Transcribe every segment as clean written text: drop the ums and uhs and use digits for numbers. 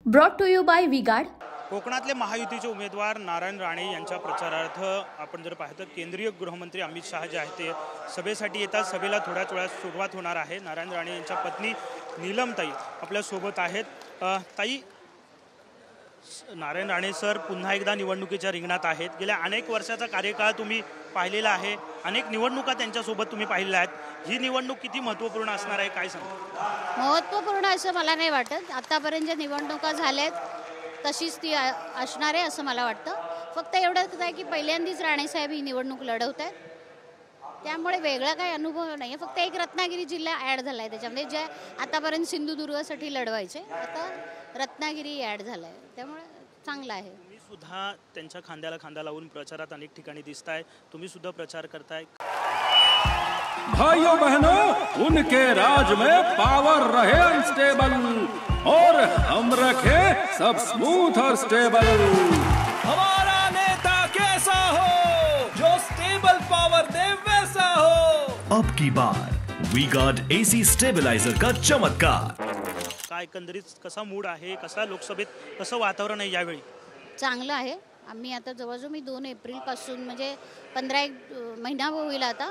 Brought to you by Vguard. कोकणातले महायुतीचे उमेदवार नारायण राणे यांच्या प्रचारार्थ आपण जर पाहतो केंद्रीय गृहमंत्री अमित शहा जे आहेत ते सभेसाठी येतात। सभेला थोड्याच वेळात सुरुवात होणार आहे। नारायण राणे यांच्या पत्नी नीलमताई आपल्या सोबत आहेत। ताई, नारायण राणे सर पुन्हा एकदा निवडणुकीच्या रिंगणात आहेत। गेल्या अनेक वर्षाचा कार्यकाळ तुम्ही पाहिलेला आहे, अनेक निवडणुका त्यांच्यासोबत तुम्ही पाहिलेल्या आहेत। ही निवडणूक किती महत्त्वपूर्ण असणार आहे, काय सांगा? महत्त्वपूर्ण असं मला नाही वाटत। आतापर्यंत ज्या निवडणुका झाल्यात तशीच ती असणार आहे असं मला वाटतं। फक्त एवढंच आहे की पहिल्यांदाच राणेसाहेब ही निवडणूक लढवत आहेत, त्यामुळे वेगळा काही अनुभव नाही आहे। फक्त एक रत्नागिरी जिल्हा ॲड झाला आहे त्याच्यामध्ये, जे आतापर्यंत सिंधुदुर्गासाठी लढवायचे आता रत्नागिरी ॲड झाला आहे, त्यामुळे चांगलं आहे। तुम्ही सुद्धा त्यांच्या खांद्याला खांदा लावून प्रचारात अनेक ठिकाणी दिसताय, तुम्ही सुद्धा प्रचार करताय। भाइयों बहनों, उनके राज में पावर रहे अनस्टेबल और हम रखे सब स्मूथ और स्टेबल। हमारा नेता कैसा हो जो स्टेबल पावर दे वैसा हो। अब की बार वी गार्ड एसी स्टेबलाइजर का चमत्कार। काय एकंदरीत कसा मूड आहे, कसा लोकसभेत कसं वातावरण आहे यावेळी? चांगलं आहे। आम्ही आता जवळजवळ मी 2 एप्रिलपासून म्हणजे 15 महिना होईल आता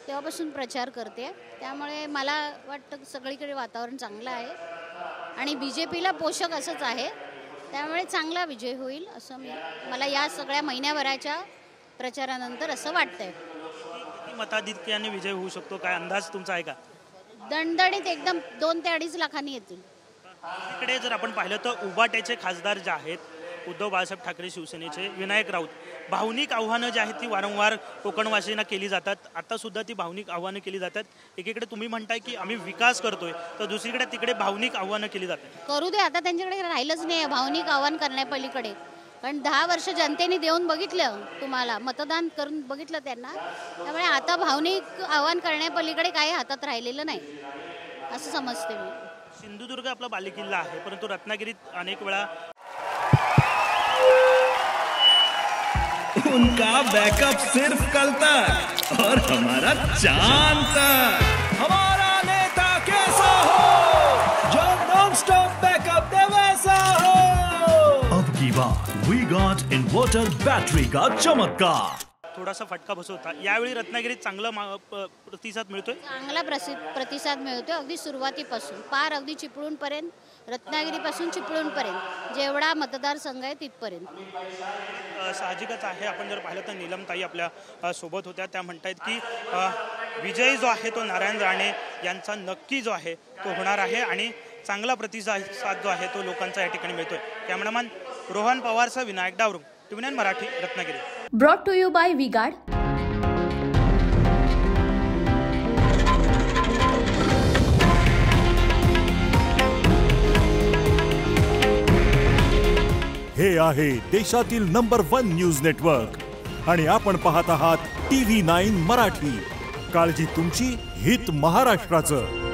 तेव्हापासून प्रचार करते, त्यामुळे मला वाटतं सगळीकडे वातावरण चांगलं आहे आणि BJPला पोषक असंच आहे, त्यामुळे चांगला विजय होईल असं मला या सगळ्या महिन्याभराच्या प्रचारानंतर असं वाटतंय। किती मताधिक्याने विजय होऊ शकतो, काय अंदाज तुमचा आहे का? दणदणीत एकदम 2 ते 2.5 लाखांनी येतील। इकडे जर आपण पाहिलं तर उबाट्याचे खासदार जे आहेत उद्धव बाळासाहेब ठाकरे शिवसेनेचे विनायक राऊत, भावनिक आव्हानं जी आहेत ती वारंवार कोकणवासींना केली जातात। आता सुद्धा ती भावनिक आव्हानं केली जातात। एकीकडे तुम्ही म्हणताय की आम्ही विकास करतोय, तर दुसरीकडे तिकडे भावनिक आव्हानं केली जातात। करू दे, आता त्यांच्याकडे राहिलंच नाही भावनिक आव्हान करण्यापलीकडे, कारण 10 वर्ष जनतेने देऊन बघितलं, तुम्हाला मतदान करून बघितलं त्यांना, त्यामुळे आता भावनिक आव्हान करण्यापलीकडे काही हातात राहिलेलं नाही असं समजते मी। सिंधुदुर्ग आपला बालेकिल्ला आहे, परंतु रत्नागिरीत अनेक वेळा उनका बैकअप सिर्फ कल तक और हमारा चांद तक। हमारा नेता कैसा हो जो नॉन स्टॉप बैकअप दे वैसा हो। अब की बार वी गॉट इन्वर्टर बैटरी का चमत्कार। थोडासा फटका बसवता, यावेळी रत्नागिरीत चांगला प्रतिसाद मिळतोय। चांगला प्रतिसाद मिळतोय, अगदी सुरुवातीपासून पार अगदी चिपळूणपर्यंत, रत्नागिरीपासून चिपळूणपर्यंत जेवढा मतदारसंघ आहे तिथपर्यंत। साहजिकच आहे, आपण जर पाहिलं तर नीलमताई आपल्या सोबत होत्या, त्या म्हणतायत की विजय जो आहे तो नारायण राणे यांचा नक्की जो आहे तो होणार आहे आणि चांगला प्रतिसाद जो आहे तो लोकांचा या ठिकाणी मिळतोय। कॅमेरामॅन रोहन पवारसह Vinayak Davru, TV9 Marathi, Ratnagiri. Brought to you by Vguard. हे आहे देशातील नंबर 1 न्यूज नेटवर्क आणि आपण पाहत आहात TV9 मराठी। काळजी तुमची, हित महाराष्ट्राचं।